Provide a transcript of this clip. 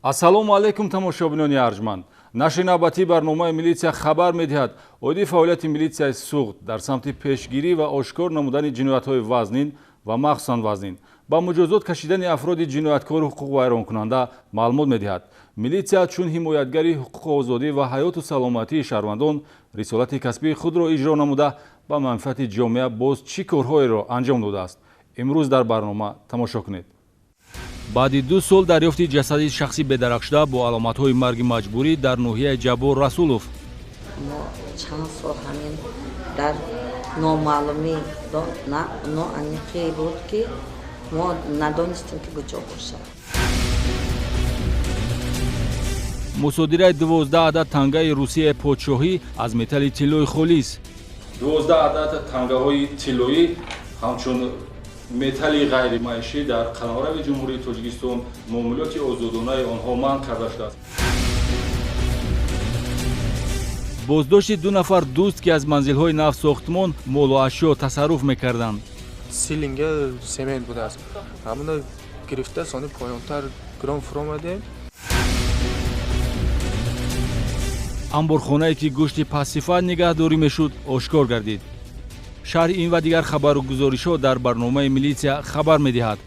ассалому алайкум тамошобинони арҷманд. Нашри навбатӣ барномаи милитсия хабар медиҳад оиди фаъолияти милитсияи суғд дар самти пешгирӣ ва ошкор намудани ҷиноятҳои вазнин ва махсусан вазнин ба муҷозот кашидани афроди ҷинояткори ҳуқуқвайронкунанда маълумот медиҳад. Милитсия чун ҳимоятгари ҳуқуқу озодӣ ва ҳаёту саломатии шаҳрвандон рисолати касбии худро иҷро намуда ба манфиати ҷомеа боз чӣ корҳоеро анҷом додааст? имрӯз дар барнома тамошо кунед. баъди 2 сол дарёфти ҷасади шахси бедарахшуда бо аломатҳои марги маҷбурӣ дар ноҳияи Ҷабор Расулов. мо чанд сол ҳамин дар номаълумӣ ноаниқӣ буд ки мо надонистем ки куҷо бошад. мусодираи 12 адад тангаи русияи подшоҳӣ аз металли тиллои холис. 12 адад тангаҳои тиллоӣ ҳамчун металли ғайримаишӣ дар қанорави ҷумҳурии Тоҷикистон муомилоти озодонаи онҳо манъ карда шудааст. боздошти 2 нафар дӯст ки аз манзилҳои навсохтмон молу ашё тасарруф мекарданд. силинга семент будааст. ҳамона гирифта сони поёнтар гиром фуромадем. амборхонае ки гӯшти пассифат нигаҳдорӣ мешуд ошкор гардид. шарҳи ин ва дигар хабару гузоришҳо дар барномаи милитсия хабар медиҳад.